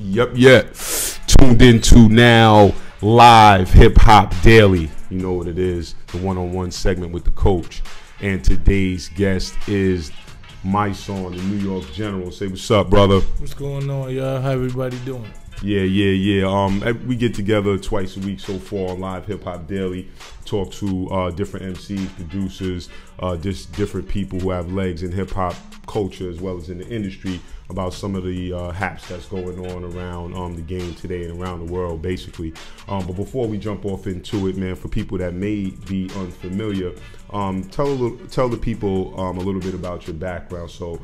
Yep. Tuned into now Live Hip Hop Daily. You know what it is, the one-on-one segment with the coach. And today's guest is MYSONNE, the New York General. Say what's up, brother. What's going on, y'all? How everybody doing? Yeah. We get together twice a week so far on Live Hip Hop Daily, talk to different MCs, producers, just different people who have legs in hip hop culture as well as in the industry about some of the haps that's going on around the game today and around the world, basically. But before we jump off into it, man, for people that may be unfamiliar, tell the people a little bit about your background. So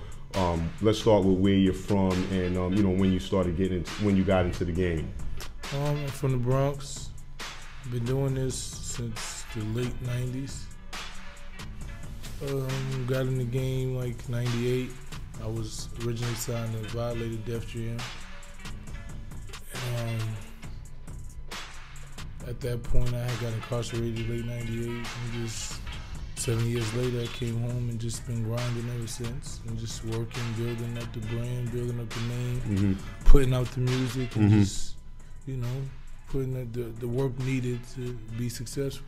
let's start with where you're from and when you started when you got into the game. I'm from the Bronx. Been doing this since the late '90s. Got in the game like '98. I was originally signed to Violated Def Jam. At that point, I had got incarcerated late '98, and just 7 years later, I came home and just been grinding ever since, and just working, building up the brand, building up the name, putting out the music, and just putting the work needed to be successful.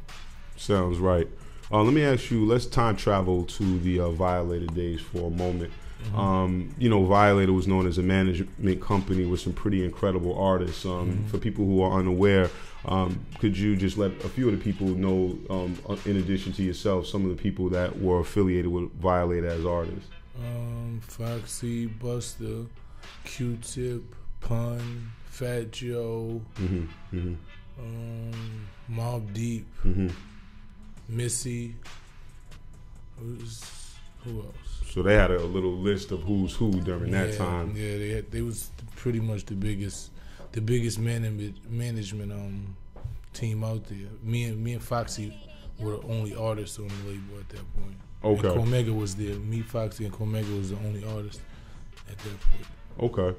Sounds right. Let me ask you, let's time travel to the Violated days for a moment. Violated was known as a management company with some pretty incredible artists. For people who are unaware, could you just let a few of the people know, in addition to yourself, some of the people that were affiliated with Violated as artists? Foxy, Buster, Q-Tip, Pun, Fat Joe, Mobb Deep, Missy. Who else? So they had a little list of who's who during that time. Yeah, they was pretty much the biggest management team out there. Me and Foxy were the only artists on the label at that point. Okay. And Cormega was there. Me, Foxy, and Cormega was the only artist at that point. Okay.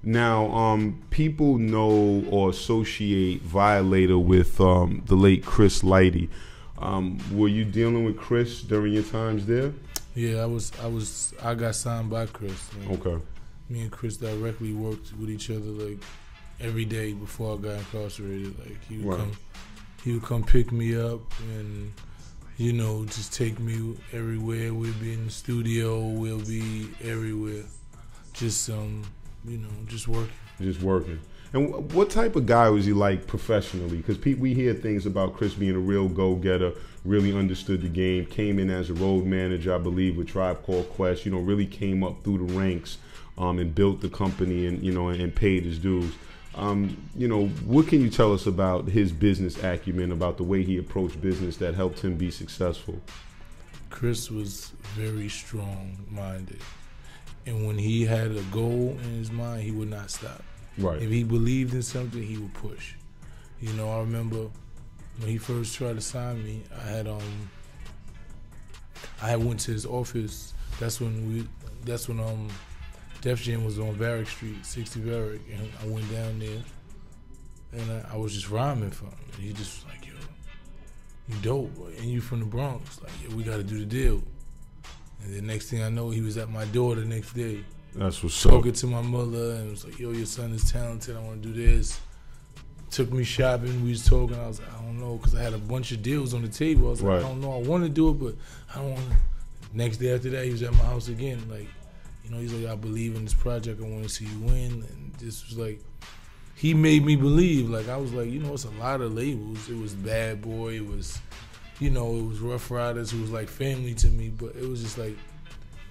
Now, people know or associate Violator with the late Chris Lighty. Were you dealing with Chris during your times there? Yeah, I got signed by Chris. Okay. Me and Chris directly worked with each other like every day before I got incarcerated. Like he would come pick me up and just take me everywhere. We'd be in the studio, we'll be everywhere. Just just working. Just working. And what type of guy was he like professionally? Because we hear things about Chris being a real go-getter, really understood the game, came in as a road manager, I believe, with Tribe Called Quest, really came up through the ranks and built the company and, and paid his dues. What can you tell us about his business acumen, about the way he approached business that helped him be successful? Chris was very strong-minded. And when he had a goal in his mind, he would not stop. Right. If he believed in something, he would push. I remember when he first tried to sign me, I went to his office. That's when Def Jam was on Varick Street, 60 Varick, and I went down there and I was just rhyming for him. And he just was like, "Yo, you dope, boy. And you from the Bronx? Like, yeah, we got to do the deal." And the next thing I know, he was at my door the next day. That's what's up. Talking to my mother and was like, "Yo, your son is talented. I want to do this." Took me shopping. We was talking. I was like, "I don't know," because I had a bunch of deals on the table. I was like, "I don't know. I want to do it, but I don't want to." Next day after that, he was at my house again. Like, he's like, "I believe in this project. I want to see you win." And this was like, he made me believe. Like, I was like, it's a lot of labels. It was Bad Boy. It was, it was Rough Riders, who was like family to me. But it was just like,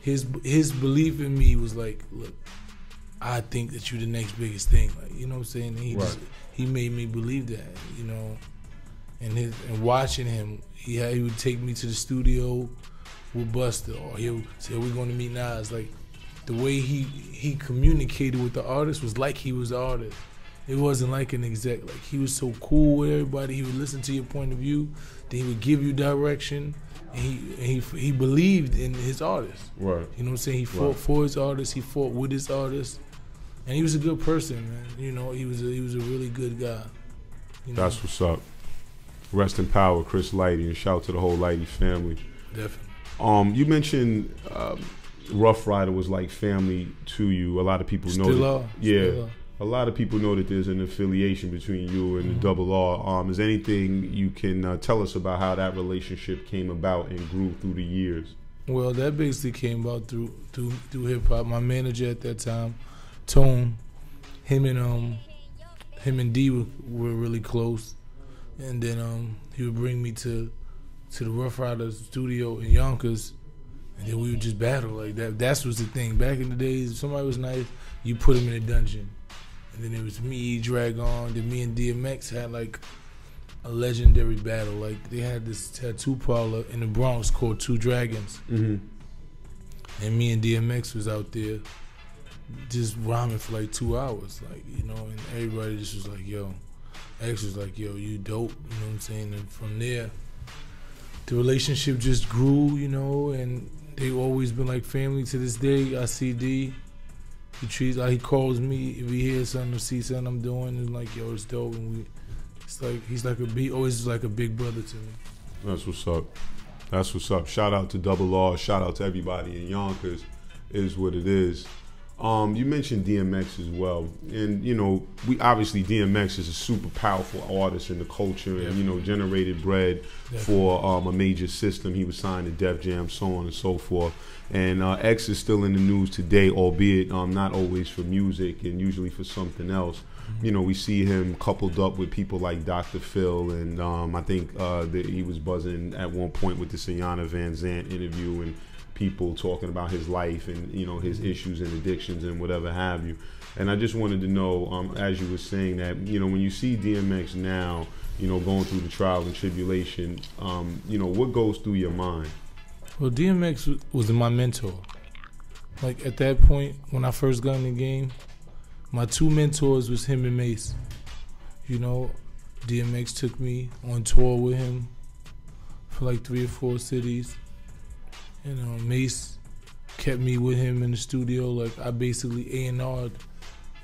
his belief in me was like, "Look, I think that you're the next biggest thing." Like, you know what I'm saying? And he made me believe that, And watching him, he would take me to the studio with Buster, or he would say, "We're going to meet Nas." Like, the way he communicated with the artist was like he was the artist. It wasn't like an exec. Like, he was so cool with everybody. He would listen to your point of view. Then he would give you direction. And he believed in his artist. Right. You know what I'm saying? He fought for his artist. He fought with his artist. And he was a good person, man. He was a really good guy. That's what's up. Rest in power, Chris Lighty, and shout out to the whole Lighty family. Definitely. You mentioned Rough Rider was like family to you. A lot of people know. Still are. a lot of people know that there's an affiliation between you and the Double R. Is anything you can tell us about how that relationship came about and grew through the years? Well, that basically came about through hip hop. My manager at that time, Tone, him and D were really close, and then he would bring me to the Rough Riders studio in Yonkers, and then we would just battle like that. That was the thing. Back in the days, if somebody was nice, you put him in a dungeon. And then it was me, Dragon, then me and DMX had like a legendary battle. Like they had this tattoo parlor in the Bronx called Two Dragons. And me and DMX was out there just rhyming for like 2 hours. Like, you know, and everybody just was like, yo. X was like, yo, you dope, you know what I'm saying? And from there, the relationship just grew, you know, and they've always been like family to this day. I see D. He calls me if he hears something or sees something I'm doing, and like, yo, it's dope. And he's always like a big brother to me. That's what's up. That's what's up. Shout out to Double R. Shout out to everybody in Yonkers. It is what it is. You mentioned DMX as well, and you know, DMX is a super powerful artist in the culture, and you know, generated bread for a major system. He was signed to Def Jam, so on and so forth. And X is still in the news today, albeit not always for music and usually for something else. You know, we see him coupled up with people like Dr. Phil, and I think that he was buzzing at one point with the Sayana Van Zant interview, and people talking about his life and, you know, his issues and addictions and whatever have you. And I just wanted to know, as you were saying that, you know, when you see DMX now, you know, going through the trial and tribulation, you know, what goes through your mind? Well, DMX was my mentor. Like at that point, when I first got in the game, my two mentors was him and Mace. You know, DMX took me on tour with him for like 3 or 4 cities. And Mace kept me with him in the studio. Like I basically A&R'd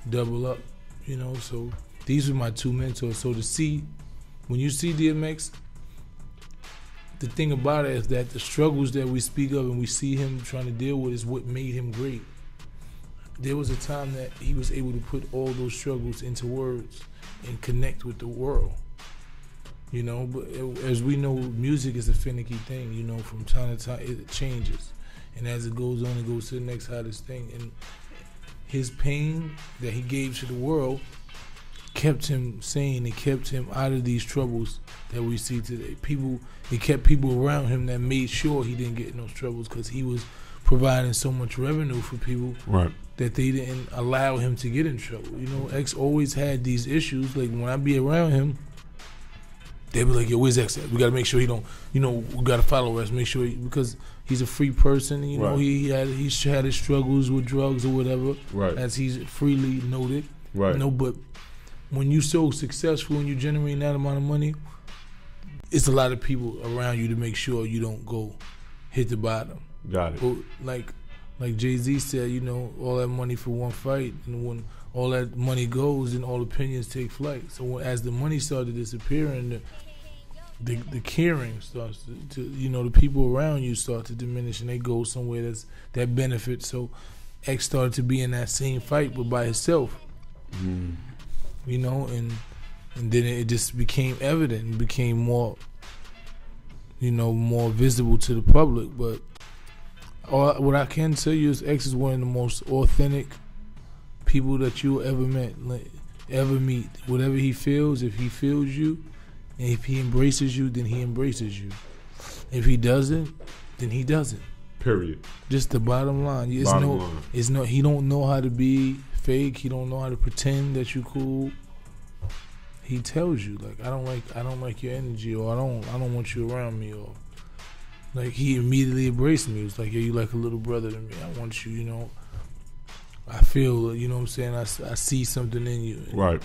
Double Up, you know. So these were my two mentors. So when you see DMX, the thing about it is that the struggles that we speak of and we see him trying to deal with is what made him great. There was a time that he was able to put all those struggles into words and connect with the world. You know, but as we know, music is a finicky thing. You know, from time to time it changes, and as it goes on, it goes to the next hottest thing. And his pain that he gave to the world kept him sane. It kept him out of these troubles that we see today. It kept people around him that made sure he didn't get in those troubles because he was providing so much revenue for people that they didn't allow him to get in trouble. You know, X always had these issues. Like when I be around him, they be like, yo, where's X at? We got to make sure he don't, you know, we got to follow us, make sure, because he's a free person, you know, he had his struggles with drugs or whatever, as he's freely noted. You know, but when you're so successful and you're generating that amount of money, it's a lot of people around you to make sure you don't go hit the bottom. Got it. But like Jay-Z said, you know, all that money for one fight, and when all that money goes, then all opinions take flight. So as the money started disappearing, the caring starts to, you know, the people around you start to diminish, and they go somewhere that benefits. So X started to be in that same fight, but by himself. You know, and then it just became evident and became more, you know, more visible to the public. But what I can tell you is X is one of the most authentic people that you'll ever meet. Whatever he feels, if he feels you, and if he embraces you, then he embraces you. If he doesn't, then he doesn't. Period. Just the bottom line. He don't know how to be fake. He don't know how to pretend that you cool. He tells you, like, I don't like your energy, or I don't want you around me, or like he immediately embraced me. He was like, yeah, you like a little brother to me. I want you, you know. I feel, you know what I'm saying, I see something in you. Right.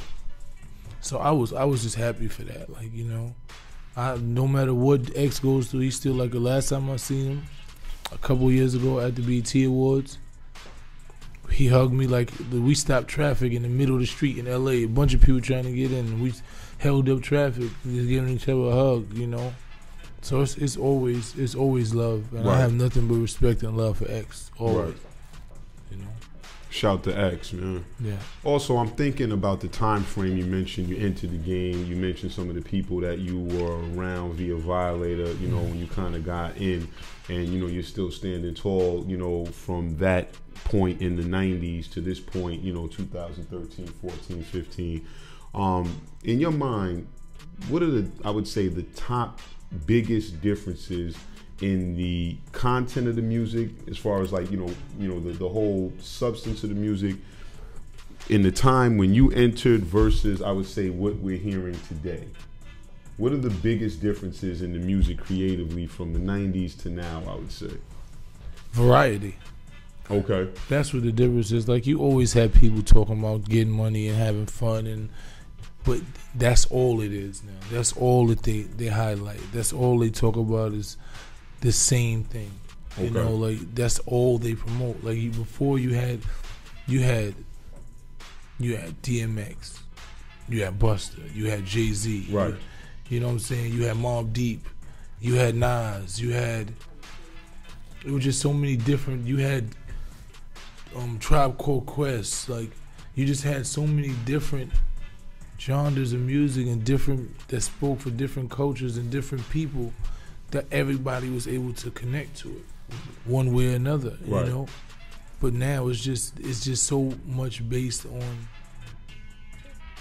So I was just happy for that. Like, you know, no matter what X goes through, he's still like the last time I seen him, a couple years ago at the BET Awards, he hugged me like we stopped traffic in the middle of the street in LA. A bunch of people trying to get in, and we held up traffic, just giving each other a hug, you know. So it's always love, and I have nothing but respect and love for X, always. You know. Shout to X, man. Yeah. Also, I'm thinking about the time frame you mentioned. You entered the game. You mentioned some of the people that you were around via Violator, you know, when you kind of got in. And, you know, you're still standing tall, you know, from that point in the 90s to this point, you know, 2013, 14, 15. In your mind, what are I would say, the top biggest differences in the content of the music, as far as like, you know, the whole substance of the music in the time when you entered versus, I would say, what we're hearing today? What are the biggest differences in the music creatively from the 90s to now, I would say? Variety. Okay. That's what the difference is. Like, you always have people talking about getting money and having fun, but that's all it is now. That's all that they highlight. That's all they talk about is the same thing. Okay. You know, like, that's all they promote. Like, before you had DMX, you had Busta, you had Jay-Z. Right. You know what I'm saying? You had Mobb Deep, you had Nas, it was just so many different, you had Tribe Called Quest. Like, you just had so many different genres of music and that spoke for different cultures and different people, that everybody was able to connect to it one way or another, right. You know? But now it's just so much based on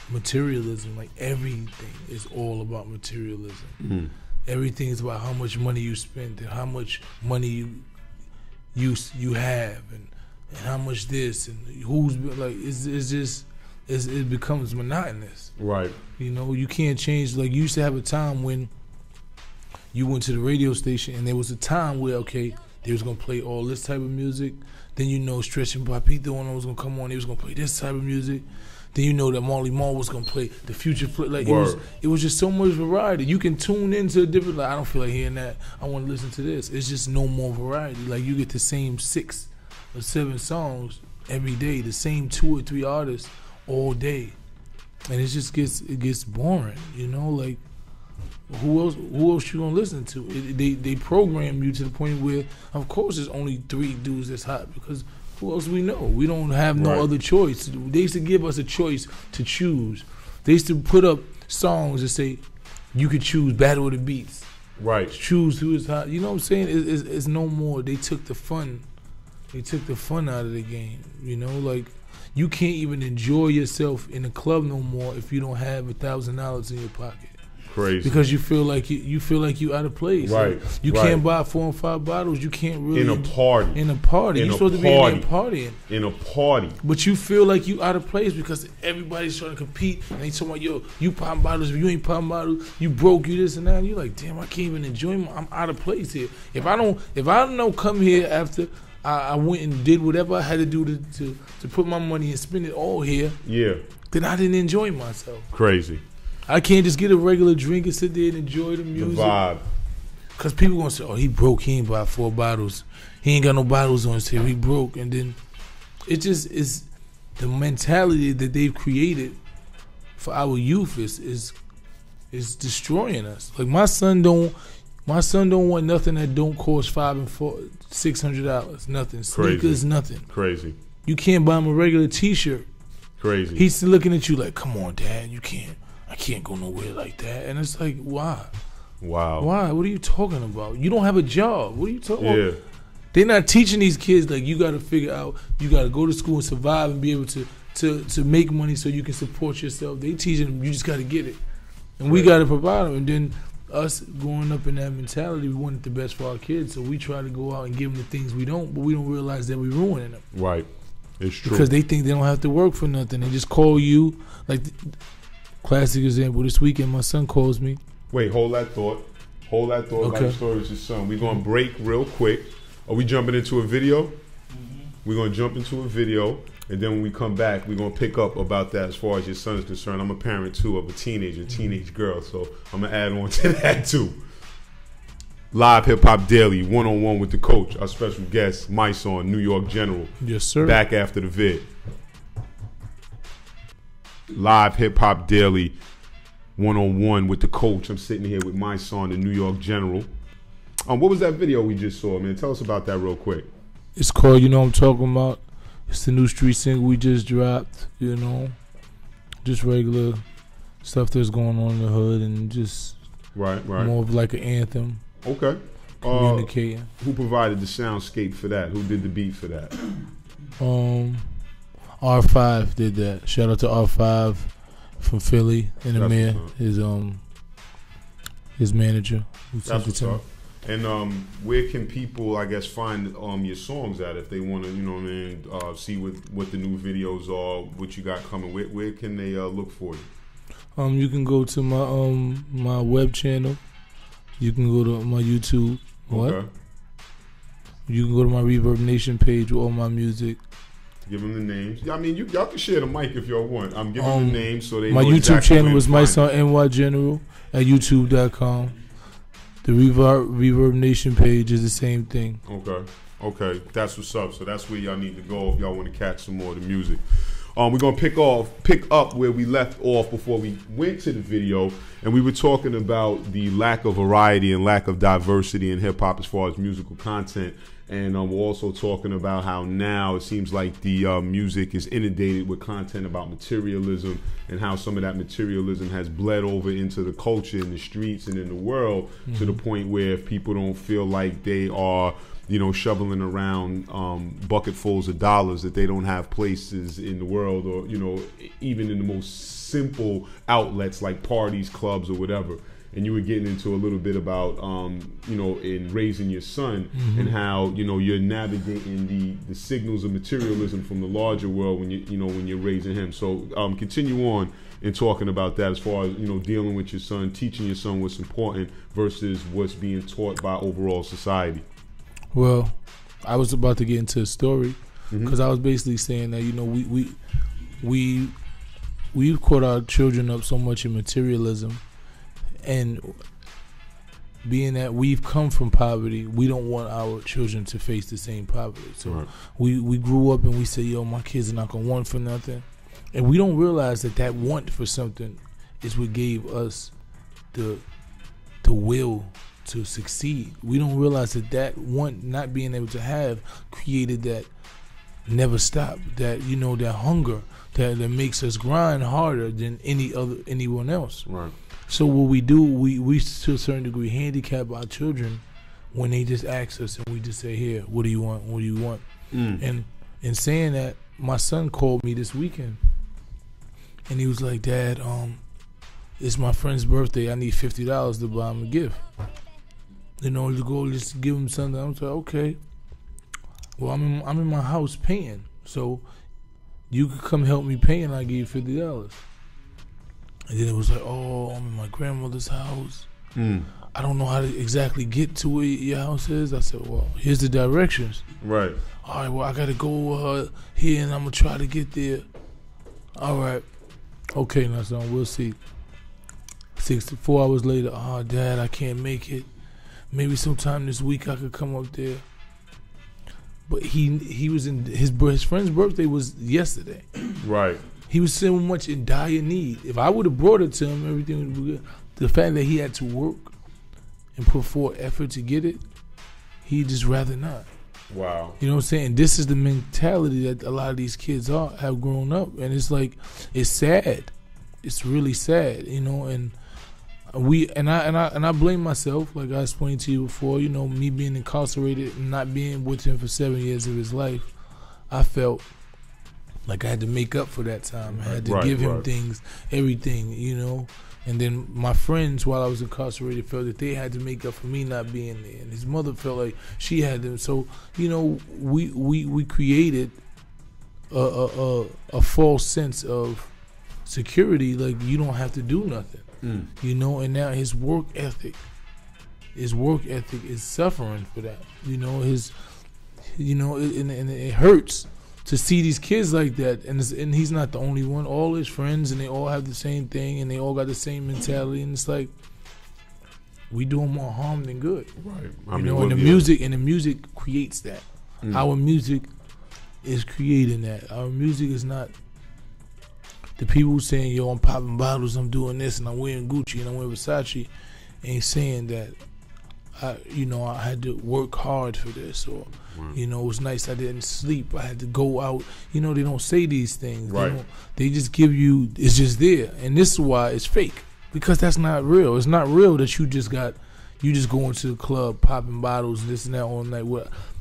materialism. Like, everything is all about materialism. Mm. Everything is about how much money you spend and how much money you have and how much this and who's like, it becomes monotonous. Right. You know, you can't change. Like, you used to have a time when you went to the radio station and there was a time where, okay, they was gonna play all this type of music. Then, you know, Stretch and Papito was gonna come on. They was gonna play this type of music. Then, you know, that Marley Marl was gonna play the Future Flip. Like, it was just so much variety. You can tune into a different. Like, I don't feel like hearing that. I want to listen to this. It's just no more variety. Like, you get the same 6 or 7 songs every day, the same 2 or 3 artists all day, and it just gets boring. You know, like, who else you gonna listen to? They program you to the point where, of course, there's only 3 dudes that's hot, because who else we know? We don't have no other choice. They used to give us a choice to choose. They used to put up songs that say you could choose Battle of the Beats. Right. Choose who is hot. You know what I'm saying? It's no more. They took the fun. They took the fun out of the game. You know, like, you can't even enjoy yourself in a club no more if you don't have $1,000 in your pocket. Crazy. Because you feel like you out of place. Right. Like, you can't buy 4 and 5 bottles. You can't really in a party. You're supposed to be in there partying. In a party. But you feel like you out of place because everybody's trying to compete, and they talking about, yo, you popping bottles, if you ain't popping bottles, you broke, you this and that. And you're like, damn, I can't even enjoy I'm out of place here. If I don't come here after I went and did whatever I had to do to put my money and spend it all here, yeah, then I didn't enjoy myself. Crazy. I can't just get a regular drink and sit there and enjoy the music. The vibe. Because people going to say, oh, he broke. He ain't buy 4 bottles. He ain't got no bottles on his table. He broke. And then it just is the mentality that they've created for our youth is destroying us. Like, my son don't want nothing that don't cost $600. Nothing. Sneakers, Crazy. Nothing. Crazy. You can't buy him a regular T-shirt. Crazy. He's looking at you like, come on, Dad, you can't. I can't go nowhere like that. And it's like, why? Wow. Why? What are you talking about? You don't have a job. What are you talking about? Yeah. They're not teaching these kids, like, you got to figure out, you got to go to school and survive and be able to make money so you can support yourself. They teaching them, you just got to get it. And we got to provide them. And then us growing up in that mentality, we wanted the best for our kids, so we try to go out and give them the things we don't, but we don't realize that we're ruining them. Right. It's true. Because they think they don't have to work for nothing. They just call you, like, classic example, this weekend my son calls me. Wait, hold that thought. Okay. About the story with your son. We're going to break real quick. Are we jumping into a video? Mm-hmm. We're going to jump into a video, and then when we come back, we're going to pick up about that as far as your son is concerned. I'm a parent, too, of a teenage girl, so I'm going to add on to that, too. Live Hip Hop Daily, one-on-one with the coach, our special guest, MYSONNE, New York General. Yes, sir. Back after the vid. Live Hip Hop Daily, one-on-one with the coach. I'm sitting here with MYSONNE, the New York General. What was that video we just saw, man? Tell us about that real quick. It's called You Know What I'm Talking About. It's the new street single we just dropped, you know. Just regular stuff that's going on in the hood and just right. more of like an anthem. Okay. Communicating. Who provided the soundscape for that? Who did the beat for that? R5 did that. Shout out to R5 from Philly and the mayor, his manager. That's what's up. And where can people, I guess, find your songs at if they want to, you know what I mean, see what the new videos are, what you got coming? Where can they look for you? You can go to my web channel. You can go to my YouTube. Okay. You can go to my Reverb Nation page with all my music. Give them the names. Yeah, I mean, y'all can share the mic if y'all want. I'm giving them the names so they my know YouTube exactly channel is MYSONNE NY General at YouTube.com. The Reverb Nation page is the same thing. Okay, that's what's up. So that's where y'all need to go if y'all want to catch some more of the music. We're gonna pick up where we left off before we went to the video, and we were talking about the lack of variety and lack of diversity in hip hop as far as musical content. And we're also talking about how now it seems like the music is inundated with content about materialism and how some of that materialism has bled over into the culture in the streets and in the world to the point where if people don't feel like they are, you know, shoveling around bucketfuls of dollars, that they don't have places in the world, or, you know, even in the most simple outlets like parties, clubs, or whatever. And you were getting into a little bit about, you know, in raising your son and how, you know, you're navigating the signals of materialism from the larger world when when you're raising him. So continue on in talking about that as far as, you know, dealing with your son, teaching your son what's important versus what's being taught by overall society. Well, I was about to get into a story because I was basically saying that, you know, we've caught our children up so much in materialism. And being that we've come from poverty, we don't want our children to face the same poverty. So we grew up and we say, yo, my kids are not going to want for nothing. And we don't realize that want for something is what gave us the will to succeed. We don't realize that want, not being able to have, created that never stop, that, you know, that hunger that makes us grind harder than anyone else. Right. So what we do, we to a certain degree handicap our children when they just ask us and we just say, here, what do you want? What do you want? And in saying that, my son called me this weekend and he was like, Dad, it's my friend's birthday. I need $50 to buy him a gift. You know, to go just give him something. I'm like, okay. Well, I'm in my house painting, so you could come help me paint and I give you $50. And then it was like, oh, I'm in my grandmother's house. I don't know how to exactly get to where your house is. I said, well, here's the directions. Right. All right, well, I got to go here and I'm going to try to get there. All right. Okay, now, son, we'll see. 4 hours later, oh, Dad, I can't make it. Maybe sometime this week I could come up there. But he was in his friend's birthday was yesterday. Right. He was so much in dire need. If I would have brought it to him, everything would be good. The fact that he had to work and put forth effort to get it, he'd just rather not. Wow. You know what I'm saying? This is the mentality that a lot of these kids have grown up, and it's like, it's sad. It's really sad, you know. And I blame myself, like I explained to you before. You know, me being incarcerated and not being with him for 7 years of his life, I felt like I had to make up for that time. I had to give him things, everything, you know. And then my friends, while I was incarcerated, felt that they had to make up for me not being there. And his mother felt like she had to. So, you know, we created a false sense of security, like you don't have to do nothing, you know. And now his work ethic is suffering for that, you know. And it hurts to see these kids like that, and he's not the only one. All his friends, and they all have the same thing, and they all got the same mentality, and it's like we doing more harm than good. Right. I mean, you know, and the music creates that. Our music is creating that. Our music is not the people saying, yo, I'm popping bottles, I'm doing this, and I'm wearing Gucci and I'm wearing Versace, ain't saying that I had to work hard for this, or it was nice I didn't sleep. I had to go out. They don't say these things. Right. They just give you. It's just there, and this is why it's fake, because that's not real. It's not real that you just go into the club popping bottles, this and that all night.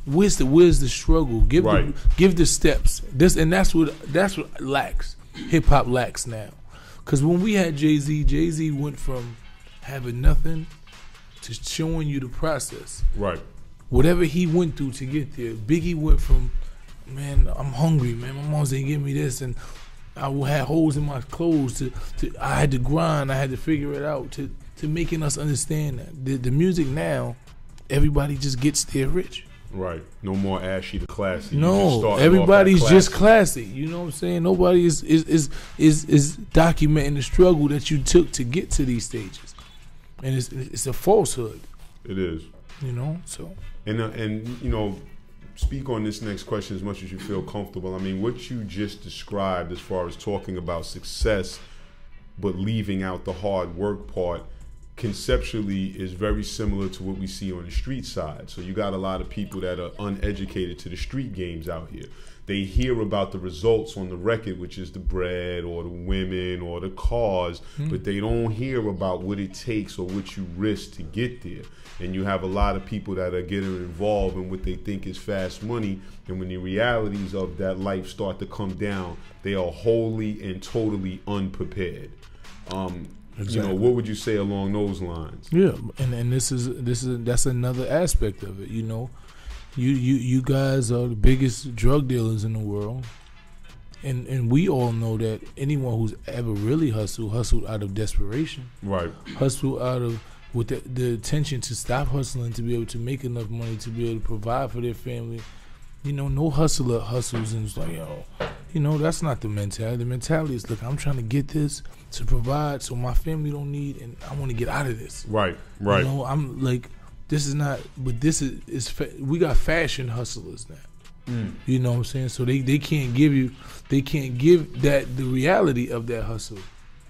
Where's the struggle? Give the steps. That's what lacks. Hip hop lacks now, because when we had Jay-Z went from having nothing to showing you the process. Right. Whatever he went through to get there. Biggie went from, man, I'm hungry, man. My mom didn't give me this, and I had holes in my clothes. To I had to grind. I had to figure it out. To making us understand that the music now, everybody just gets there rich. Right. No more ashy to classy. No, everybody's just classy. You know what I'm saying? Nobody is documenting the struggle that you took to get to these stages. And it's a falsehood. It is. So. And speak on this next question as much as you feel comfortable. I mean, what you just described as far as talking about success, but leaving out the hard work part, conceptually is very similar to what we see on the street side. So you got a lot of people that are uneducated to the street games out here. They hear about the results on the record, which is the bread or the women or the cars, but they don't hear about what it takes or what you risk to get there. And you have a lot of people that are getting involved in what they think is fast money, and when the realities of that life start to come down, they are wholly and totally unprepared. Exactly. What would you say along those lines? Yeah, and that's another aspect of it. You guys are the biggest drug dealers in the world, and we all know that anyone who's ever really hustled out of desperation, right? Hustled out of with the intention to stop hustling, to be able to make enough money to be able to provide for their family. No hustler hustles and it's like, that's not the mentality. The mentality is, look, I'm trying to get this to provide so my family don't need, and I want to get out of this. Right. I'm like, this is not, but this is we got fashion hustlers now. You know what I'm saying? So they can't give that the reality of that hustle.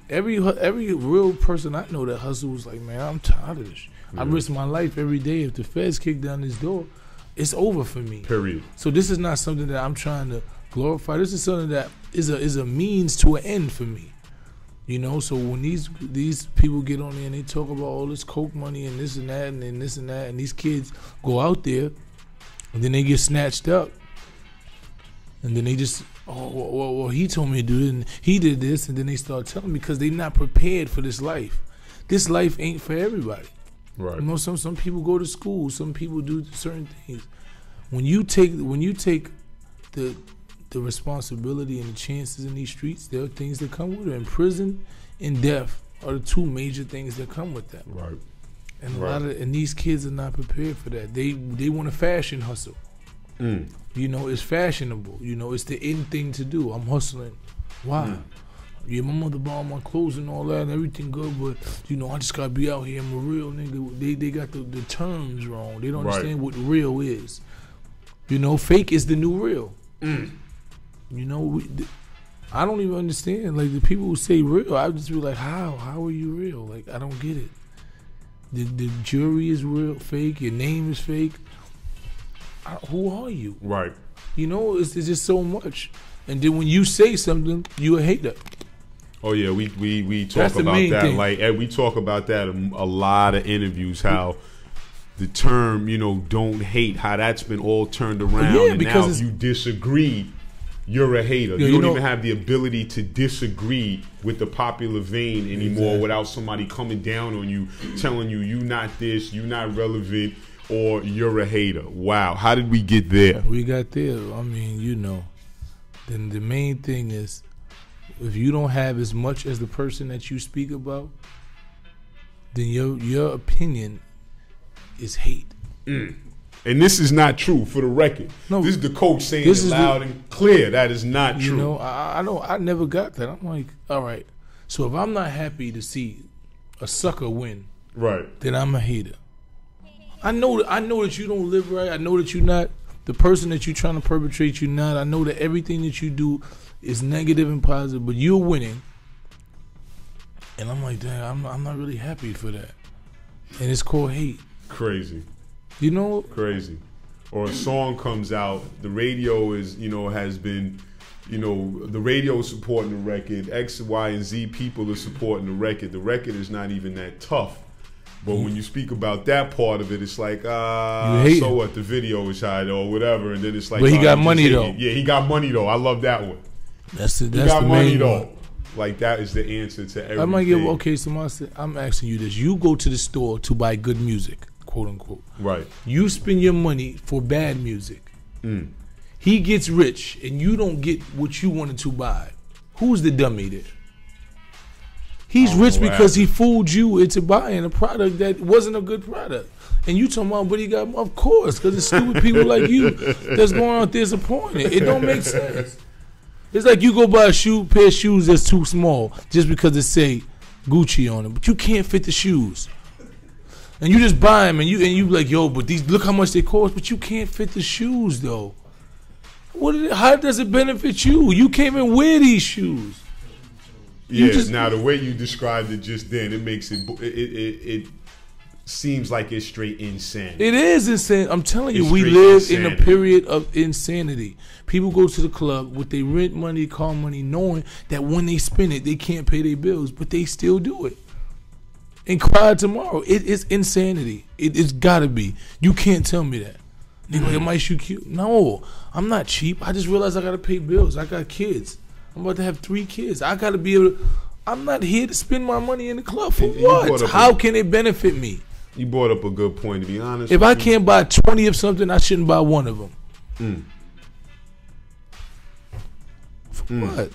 Every real person I know that hustles like, man, I'm tired of this. I risk my life every day. If the feds kick down this door, it's over for me. Period. So this is not something that I'm trying to glorify. This is something that is a means to an end for me. So when these people get on there and they talk about all this coke money and this and that and this and that, and these kids go out there and then they get snatched up, and then they just, well, he told me to do it and he did this, and then they start telling me, because they're not prepared for this life. This life ain't for everybody. Right. Some people go to school, some people do certain things. When you take the responsibility and the chances in these streets, there are things that come with it. And prison and death are the two major things that come with that. Right. And these kids are not prepared for that. They want a fashion hustle. It's fashionable. It's the in thing to do. I'm hustling. Why? Yeah, my mother bought my clothes and all that and everything good, but I just gotta be out here. I'm a real nigga. They got the terms wrong. They don't understand what real is. Fake is the new real. I don't even understand. Like, the people who say real, I just be like, how are you real? Like, I don't get it. The jury is real, fake. Your name is fake. Who are you? Right. It's just so much. And then when you say something, you a hater. Oh yeah, we talk about that. Thing. Like, we talk about that in a lot of interviews. How the term, don't hate, how that's been all turned around. Yeah, and now if you disagree, you're a hater. You don't even have the ability to disagree with the popular vein anymore without somebody coming down on you, telling you not this, you not relevant, or you're a hater. Wow, how did we get there? We got there. I mean, then the main thing is, if you don't have as much as the person that you speak about, then your opinion is hate. And this is not true, for the record. No, this is the coach saying it loud and clear. That is not true. I never got that. I'm like, all right. So if I'm not happy to see a sucker win, right, then I'm a hater. I know that you don't live right. I know that you're not the person that you're trying to perpetrate. You're not. I know that everything that you do is negative and positive, but you're winning. And I'm like, damn, I'm not really happy for that. And it's called hate. Crazy. You know? Crazy. Or a song comes out, the radio is, has been, the radio is supporting the record, X, Y, and Z people are supporting the record. The record is not even that tough. But when you speak about that part of it, it's like, so what? The video is high or whatever, and then it's like, but he got money though. Yeah, he got money though. I love that one. That's the money main though. one. Like that is the answer to everything. I might give so I'm asking you this: you go to the store to buy good music, quote unquote. Right. You spend your money for bad music. He gets rich, and you don't get what you wanted to buy. Who's the dummy there? He's rich because he fooled you into buying a product that wasn't a good product. And you talking about, but he got, of course, because it's stupid people like you that's going out there disappointed. It don't make sense. It's like you go buy a pair of shoes that's too small just because it say Gucci on it, but you can't fit the shoes. And you just buy them, and you like, yo, but these, look how much they cost, but you can't fit the shoes though. How does it benefit you? You can't even wear these shoes. Now the way you described it just then, it makes it seems like it's straight insanity. It is insane. I'm telling you, we live in a period of insanity. People go to the club with their rent money, car money, knowing that when they spend it, they can't pay their bills, but they still do it. And cry tomorrow. It is insanity. It's gotta be. You can't tell me that. Nigga, it might shoot cute. No, I'm not cheap. I just realized I gotta pay bills. I got kids. I'm about to have 3 kids. I got to be able to, I'm not here to spend my money in the club for what? How can it benefit me? You brought up a good point, to be honest. If I can't buy 20 of something, I shouldn't buy one of them. For what?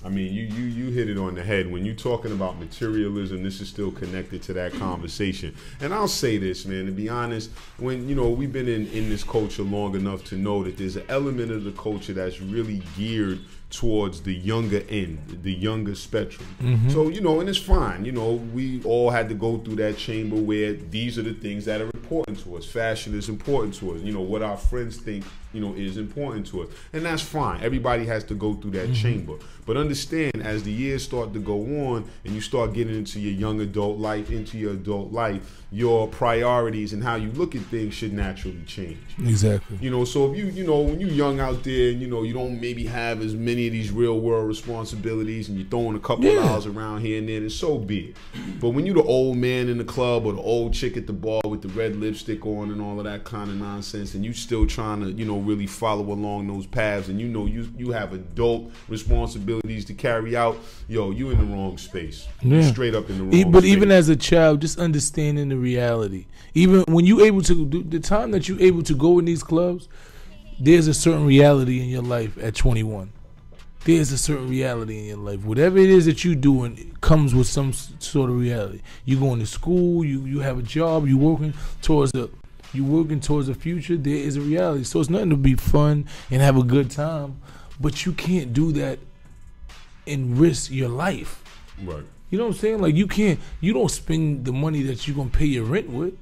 I mean, you hit it on the head. When you're talking about materialism, this is still connected to that conversation. And I'll say this, man, to be honest, when, we've been in this culture long enough to know that there's an element of the culture that's really geared towards the younger end, the younger spectrum. So, and it's fine. We all had to go through that chamber where these are the things that are important to us. Fashion is important to us. What our friends think, is important to us. And that's fine. Everybody has to go through that chamber. But understand, as the years start to go on and you start getting into your young adult life, your priorities and how you look at things should naturally change. Exactly. So if when you're young out there and, you don't maybe have as many of these real world responsibilities and you're throwing a couple of dollars around here and there, then so be it. But when you're the old man in the club or the old chick at the bar with the red lipstick on and all of that kind of nonsense, and you still trying to, really follow along those paths, and you have adult responsibilities to carry out, you in the wrong space. You're straight up in the wrong space. But even as a child, just understanding the reality. Even when you able to do the time that you're able to go in these clubs, there's a certain reality in your life at 21. There's a certain reality in your life. Whatever it is that you're doing comes with some sort of reality. You're going to school, you have a job, you're working towards a future. There is a reality. So it's nothing to be fun and have a good time, but you can't do that and risk your life. Right. You know what I'm saying? Like you don't spend the money that you're gonna pay your rent with.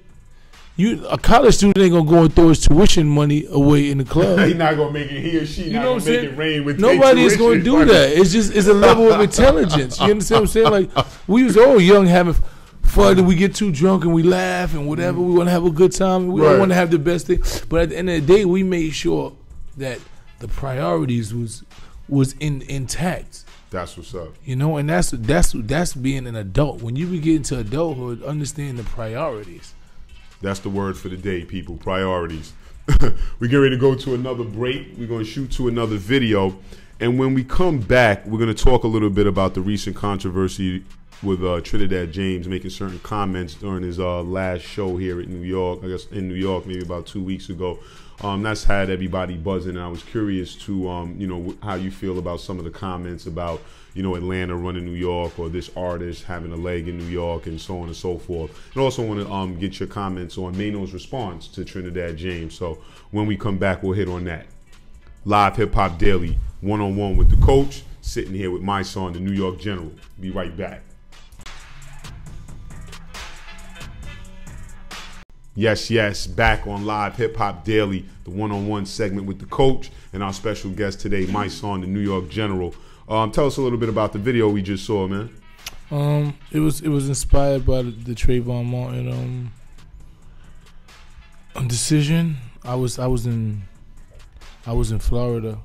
A college student ain't gonna go and throw his tuition money away in the club. He's not gonna make it, he or she not gonna make it rain with nobody is gonna do that. It's a level of intelligence. You understand what I'm saying? Like we was all young having fun and we get too drunk and we laugh and whatever. We wanna have a good time and we don't wanna have the best thing. But at the end of the day, we made sure that the priorities was intact. That's what's up. And that's being an adult. When you get into adulthood, understand the priorities. That's the word for the day, people. Priorities. We get ready to go to another break. We're going to shoot to another video. And when we come back, we're going to talk a little bit about the recent controversy with Trinidad James making certain comments during his last show here in New York. I guess in New York, maybe about 2 weeks ago. That's had everybody buzzing. And I was curious to, how you feel about some of the comments about, Atlanta running New York or this artist having a leg in New York and so on and so forth. And also want to get your comments on Mano's response to Trinidad James. So when we come back, we'll hit on that. Live Hip Hop Daily, one-on-one with the coach, sitting here with MYSONNE, the New York General. Be right back. Yes, back on Live Hip Hop Daily, the one-on-one segment with the coach and our special guest today, MYSONNE, the New York General. Tell us a little bit about the video we just saw, man. It was inspired by the Trayvon Martin Decision. I was in Florida,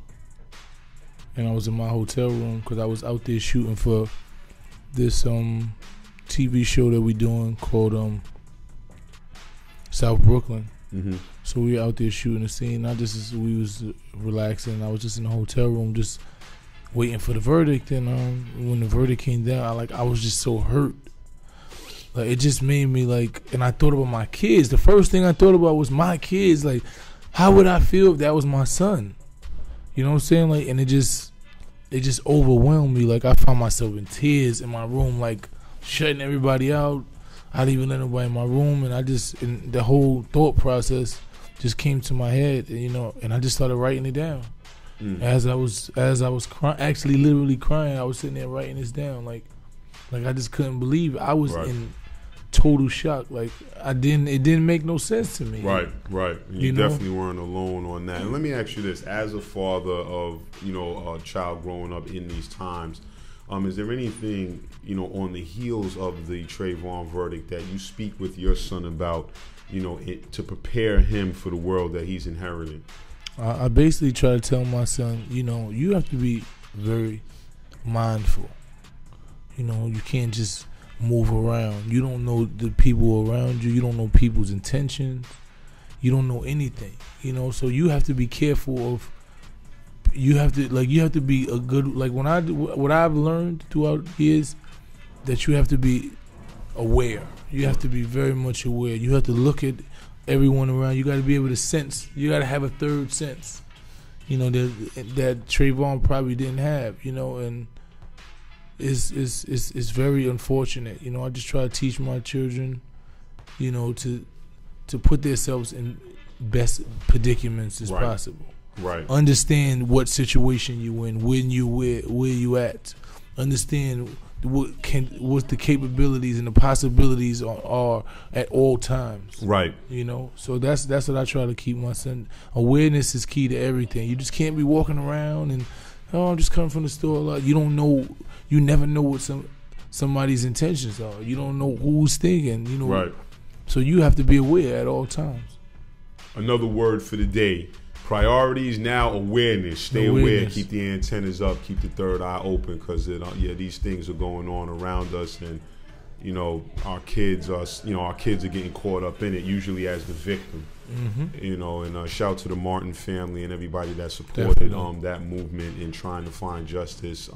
and I was in my hotel room because I was out there shooting for this TV show that we doing called South Brooklyn. Mm-hmm. So we were out there shooting a scene. We was relaxing. I was just in the hotel room, just waiting for the verdict. And when the verdict came down, I was just so hurt. Like, it just made me and I thought about my kids. The first thing I thought about was my kids. Like, how would I feel if that was my son? You know what I'm saying? Like, and it just overwhelmed me. Like, I found myself in tears in my room, like shutting everybody out. I didn't even let nobody in my room, and the whole thought process just came to my head, and I just started writing it down. As I was crying, actually literally crying, I was sitting there writing this down, like I just couldn't believe it. I was in total shock. Like, it didn't make no sense to me. Right. You definitely weren't alone on that. And let me ask you this: as a father of a child growing up in these times, is there anything on the heels of the Trayvon verdict that you speak with your son about, to prepare him for the world that he's inheriting? I basically try to tell my son, you have to be very mindful. You can't just move around. You don't know the people around you. You don't know people's intentions. You don't know anything. So you have to be careful of. You have to be a good. Like, what I've learned throughout years, that you have to be aware. You have to be very much aware. You have to look at everyone around. You got to be able to sense. You got to have a third sense. That Trayvon probably didn't have. And it's very unfortunate. I just try to teach my children, to put themselves in best predicaments as possible. Right. Understand what situation you in, where you at. Understand what the capabilities and the possibilities are at all times. Right. So that's what I try to keep my son. Awareness is key to everything. You just can't be walking around and I'm just coming from the store. You don't know. You never know what somebody's intentions are. You don't know who's thinking. Right. So you have to be aware at all times. Another word for the day. Priorities now, awareness. Stay aware, keep the antennas up, keep the third eye open, because these things are going on around us, and our kids are getting caught up in it, usually as the victim. Mm-hmm. And shout to the Martin family and everybody that supported that movement in trying to find justice,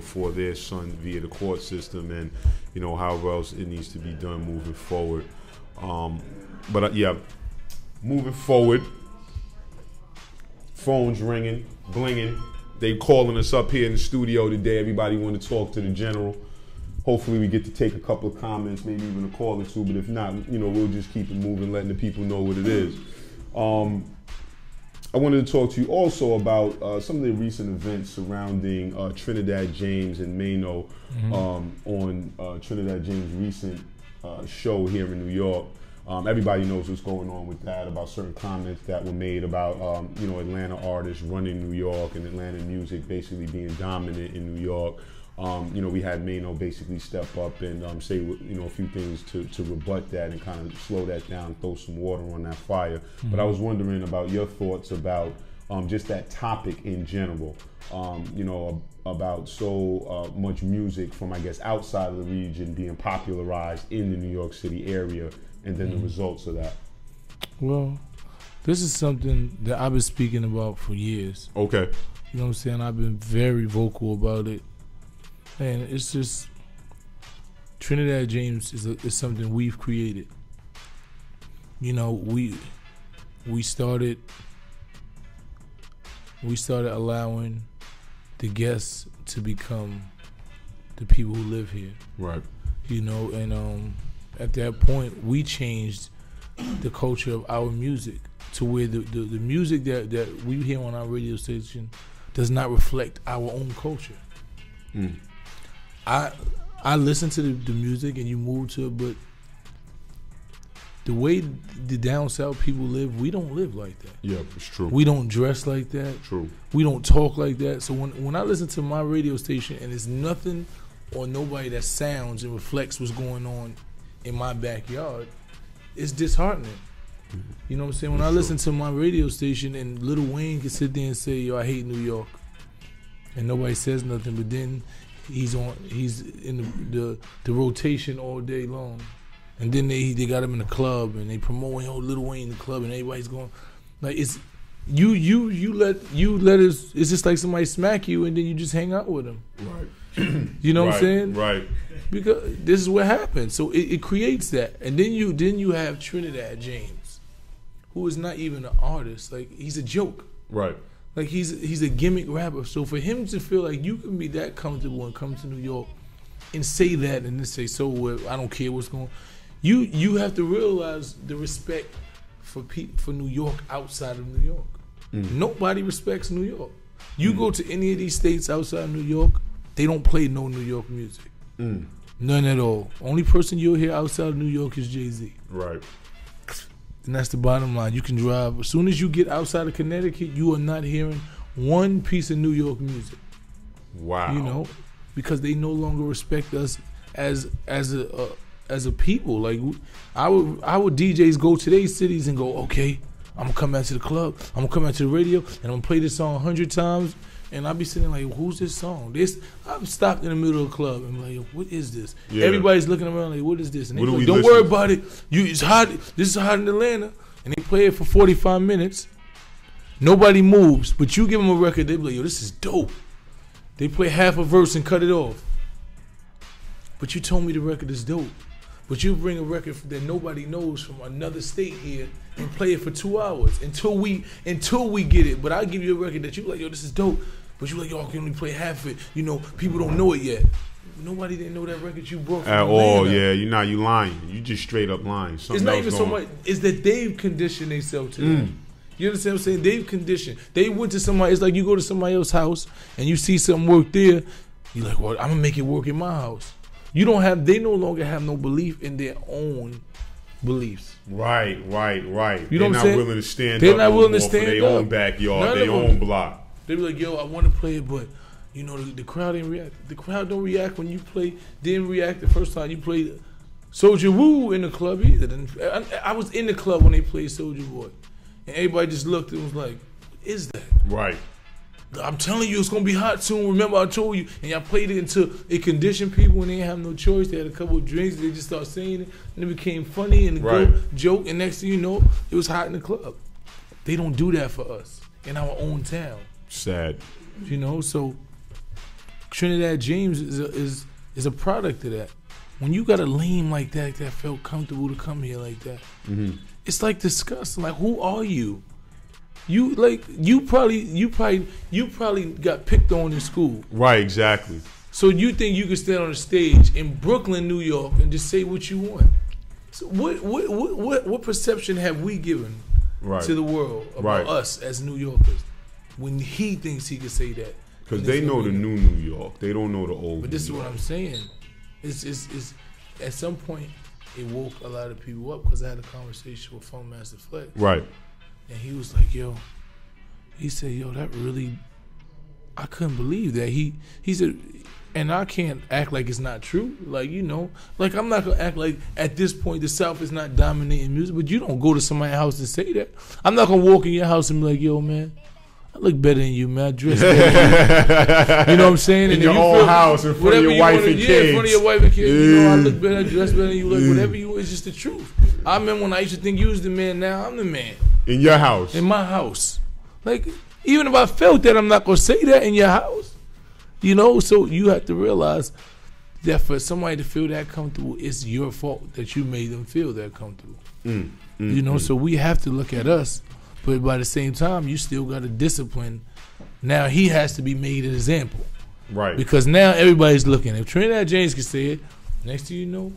for their son via the court system, and however else it needs to be done moving forward. Moving forward. Phones ringing, blinging. They calling us up here in the studio today. Everybody want to talk to the general. Hopefully we get to take a couple of comments, maybe even a call or two. But if not, we'll just keep it moving, letting the people know what it is. I wanted to talk to you also about some of the recent events surrounding Trinidad James and Mano on Trinidad James' recent show here in New York. Everybody knows what's going on with that, about certain comments that were made about, Atlanta artists running New York and Atlanta music basically being dominant in New York. We had Mano basically step up and say, a few things to rebut that and kind of slow that down, throw some water on that fire. Mm-hmm. But I was wondering about your thoughts about just that topic in general, about so much music from, I guess, outside of the region being popularized in the New York City area, and then the results of that. Well, this is something that I've been speaking about for years. Okay. You know what I'm saying? I've been very vocal about it. And it's just, Trinidad James is something we've created. We started allowing the guests to become the people who live here. Right. And at that point, we changed the culture of our music to where the music that we hear on our radio station does not reflect our own culture. Mm. I listen to the music and you move to it, but the way the down south people live, we don't live like that. Yeah, it's true. We don't dress like that. True. We don't talk like that. So when I listen to my radio station and it's nothing or nobody that sounds and reflects what's going on in my backyard, it's disheartening. You know what I'm saying? When I listen to my radio station and Lil Wayne can sit there and say, yo, I hate New York, and nobody says nothing, but then he's in the rotation all day long. And then they got him in the club and they promoting Lil Wayne in the club and everybody's going like it's you let us. It's just like somebody smack you and then you just hang out with them. Right. You know what I'm saying? Right. Because this is what happens. So it creates that, and then you have Trinidad James, who is not even an artist. Like he's a joke. Right. Like he's a gimmick rapper. So for him to feel like you can be that comfortable and come to New York and say that and then say, so what? I don't care what's going on. You have to realize the respect for New York outside of New York. Nobody respects New York. You go to any of these states outside of New York, they don't play no New York music. None at all. Only person you'll hear outside of New York is Jay-Z. Right. And that's the bottom line. You can drive. As soon as you get outside of Connecticut, you are not hearing one piece of New York music. Wow. You know, because they no longer respect us as a people. Like our DJs go to their cities and go, okay, I'm gonna come out to the club, I'm gonna come out to the radio, and I'm gonna play this song 100 times, and I'll be sitting like, who's this song? I'm stopped in the middle of the club and I'm like, what is this? Yeah. Everybody's looking around like, what is this? And they like, don't worry about it. It's hot. This is hot in Atlanta, and they play it for 45 minutes. Nobody moves, but you give them a record, they be like, yo, this is dope. They play half a verse and cut it off. But you told me the record is dope. But you bring a record that nobody knows from another state here and play it for 2 hours until we get it. But I give you a record that you like, yo, this is dope. But you like, yo, I can only play half of it. You know, people don't know it yet. Nobody didn't know that record you brought from at Atlanta. all. Yeah, you lying. You just straight up lying. It's not even so much. It's that they've conditioned themselves to that. You understand what I'm saying? They've conditioned. They went to somebody. It's like you go to somebody else's house and you see something work there. You're like, well, I'm gonna make it work in my house. They no longer have no belief in their own beliefs. Right. You know what I'm saying? They're not willing to stand They're up not willing to for stand their up. own backyard, their own block. They be like, yo, I want to play it, but you know the crowd didn't react. The crowd don't react when you play. Didn't react the first time you played Soulja Woo in the club either. I was in the club when they played Soulja Boy, and everybody just looked and was like, what is that? Right. I'm telling you, it's gonna be hot soon. Remember, I told you, and y'all played it until it conditioned people, and they didn't have no choice. They had a couple of drinks, they just started saying it, and it became funny and a joke. And next thing you know, it was hot in the club. They don't do that for us in our own town. Sad. You know, so Trinidad James is a product of that. When you got a lame like that felt comfortable to come here like that, it's like disgusting. Like, who are you? You probably got picked on in school. Right, exactly. So you think you can stand on a stage in Brooklyn, New York, and just say what you want? So what perception have we given to the world about us as New Yorkers when he thinks he can say that? Because they know the new New York. They don't know the old. But this is what I'm saying. It's at some point it woke a lot of people up, because I had a conversation with Funk Master Flex. Right. And he was like, yo, he said, yo, that really, I couldn't believe that. He said, and I can't act like it's not true. Like, you know, like I'm not going to act like at this point the South is not dominating music, but you don't go to somebody's house and say that. I'm not going to walk in your house and be like, yo, man, I look better than you, man. I dress better than you. You know what I'm saying? In your own house, in front of your wife and kids. Yeah, in front of your wife and kids. You know, I look better, I dress better than you. Like, whatever you, it's just the truth. I remember when I used to think you was the man, now I'm the man. In your house. In my house. Like, even if I felt that, I'm not going to say that in your house. You know, so you have to realize that for somebody to feel that comfortable, it's your fault that you made them feel that comfortable. You know, so we have to look at us. But by the same time, you still got to discipline. Now he has to be made an example. Right. Because now everybody's looking. If Trinidad James can say it, next thing you know,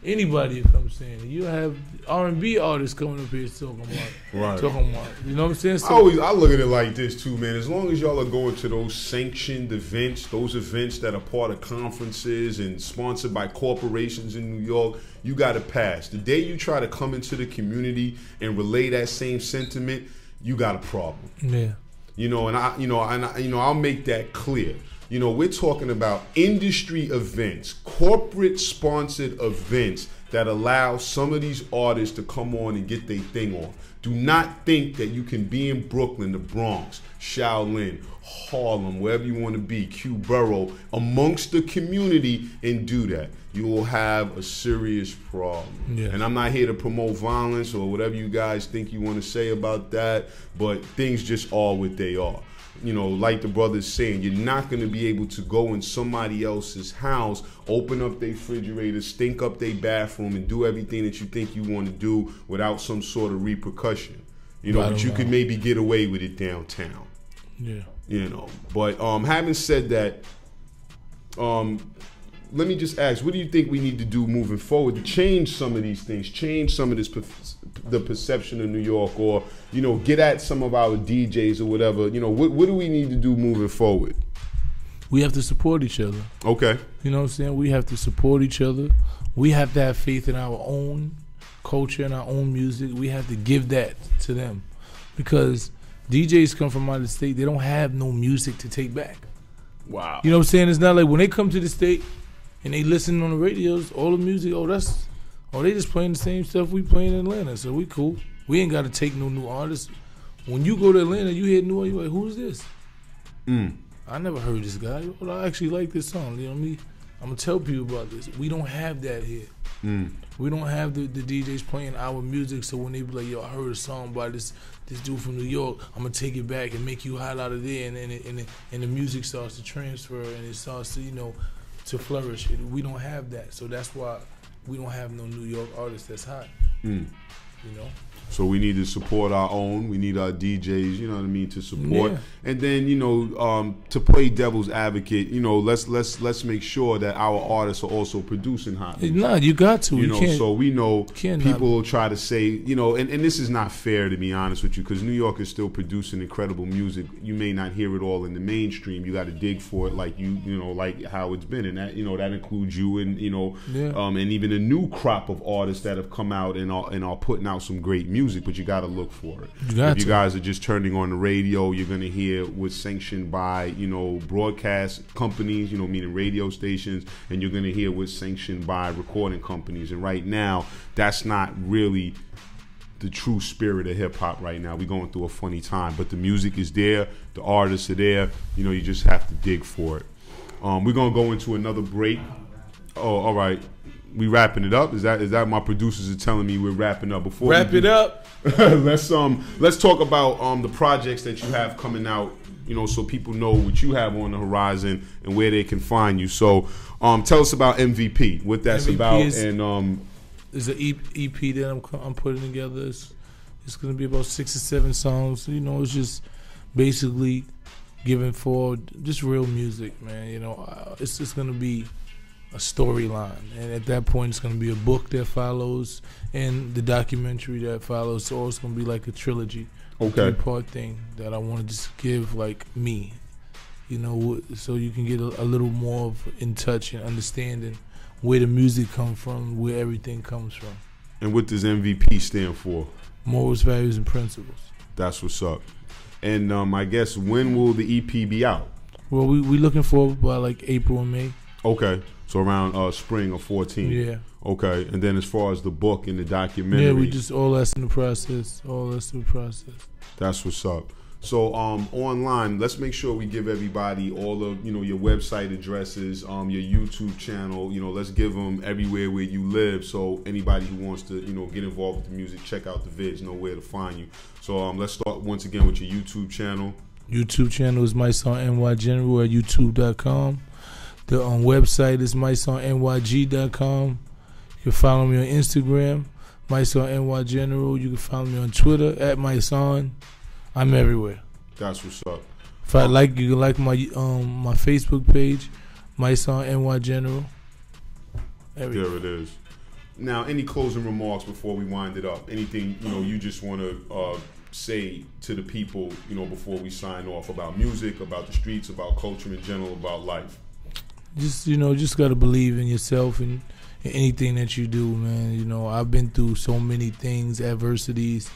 anybody will come saying it. You have R&B artists coming up here talking about you know what I'm saying? So I look at it like this too, man. As long as y'all are going to those sanctioned events, those events that are part of conferences and sponsored by corporations in New York, you got to pass. The day you try to come into the community and relay that same sentiment, you got a problem. Yeah. You know, and I'll make that clear. You know, we're talking about industry events, corporate sponsored events that allow some of these artists to come on and get their thing on. Do not think that you can be in Brooklyn, the Bronx, Shaolin, Harlem, wherever you want to be, Q Borough, amongst the community and do that. You will have a serious problem. Yeah. And I'm not here to promote violence or whatever you guys think you want to say about that, but things just are what they are. You know, like the brother's saying, you're not going to be able to go in somebody else's house, open up their refrigerator, stink up their bathroom, and do everything that you think you want to do without some sort of repercussion. You know, but you could maybe get away with it downtown. Yeah. You know, but having said that, let me just ask, what do you think we need to do moving forward to change some of these things, change some of this, the perception of New York, or, you know, get at some of our DJs or whatever? You know, what do we need to do moving forward? We have to support each other. Okay. You know what I'm saying? We have to support each other. We have to have faith in our own culture and our own music. We have to give that to them, because DJs come from out of the state. They don't have no music to take back. Wow. You know what I'm saying? It's not like when they come to the state and they listen on the radios, all the music, they just playing the same stuff we playing in Atlanta, so we cool. We ain't got to take no new artists. When you go to Atlanta, you hear new, you're like, who's this? I never heard this guy. Well, I actually like this song. You know what I mean? I'm going to tell people about this. We don't have that here. We don't have the DJs playing our music, so when they be like, yo, I heard a song by this dude from New York, I'm going to take it back and make you hot out of there, and the music starts to transfer, and it starts to, you know, to flourish. We don't have that, so that's why we don't have no New York artist that's hot. You know. So we need to support our own. We need our DJs, you know what I mean, to support. Yeah. And then, you know, to play devil's advocate, you know, let's make sure that our artists are also producing hot music. No, you got to. You know, so we know people will try to say, you know, and this is not fair, to be honest with you, because New York is still producing incredible music. You may not hear it all in the mainstream. You got to dig for it, like you know, like how it's been, and that, you know, that includes you, and you know, and even a new crop of artists that have come out and are putting out some great music, but you got to look for it. If you guys are just turning on the radio, you're going to hear what's sanctioned by, you know, broadcast companies, you know, meaning radio stations, and you're going to hear what's sanctioned by recording companies. And right now, that's not really the true spirit of hip-hop right now. We're going through a funny time, but the music is there, the artists are there, you know, you just have to dig for it. We're going to go into another break. Oh, all right. We wrapping it up? Is that my producers are telling me we're wrapping up? Before wrap it up. let's talk about the projects that you have coming out, you know, so people know what you have on the horizon and where they can find you. So tell us about MVP, what that's about, and there's an EP that I'm putting together. It's going to be about 6 or 7 songs. You know, it's just basically giving forward just real music, man. You know, it's just going to be a storyline, and at that point it's going to be a book that follows and the documentary that follows, so it's going to be like a trilogy, three-part thing that I want to just give like me, you know, so you can get a little more of in touch and understanding where the music comes from, where everything comes from. And what does MVP stand for? Morals, Values, and Principles. That's what's up. And I guess when will the EP be out? Well, we looking forward by like April and May. Okay. So around spring of 14. Yeah. Okay. And then as far as the book and the documentary. Yeah, we just all that's in the process. All that's in the process. That's what's up. So online, let's make sure we give everybody all of, you know, your website addresses, your YouTube channel. You know, let's give them everywhere where you live, so anybody who wants to, you know, get involved with the music, check out the vids, know where to find you. So let's start once again with your YouTube channel. YouTube channel is MYSONNE General at YouTube.com. The website is MYSONNENYG.com. You can follow me on Instagram, MYSONNE General. You can follow me on Twitter at MYSONNE. I'm everywhere. That's what's up. If I like, you can like my my Facebook page, MYSONNE General. Everywhere. There it is. Now, any closing remarks before we wind it up? Anything, you know, you just want to say to the people, you know, before we sign off, about music, about the streets, about culture in general, about life? Just, you know, just got to believe in yourself and in anything that you do, man. You know, I've been through so many things, adversities,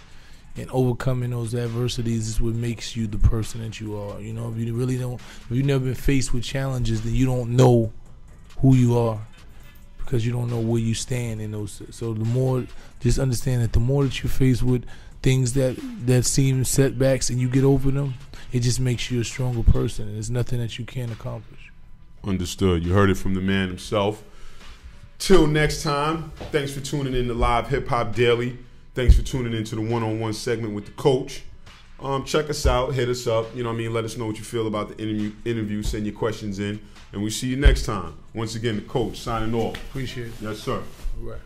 And overcoming those adversities is what makes you the person that you are. You know, if you've never been faced with challenges, then you don't know who you are, because you don't know where you stand in those. So the more, just understand that the more that you're faced with things that seem setbacks and you get over them, it just makes you a stronger person. And there's nothing that you can't accomplish. Understood. You heard it from the man himself. Till next time, thanks for tuning in to Live Hip Hop Daily. Thanks for tuning into the one-on-one segment with the coach. Check us out, hit us up. You know what I mean? Let us know what you feel about the interview. Send your questions in, and we'll see you next time. Once again, the coach signing off. Appreciate it. Yes, sir. All right.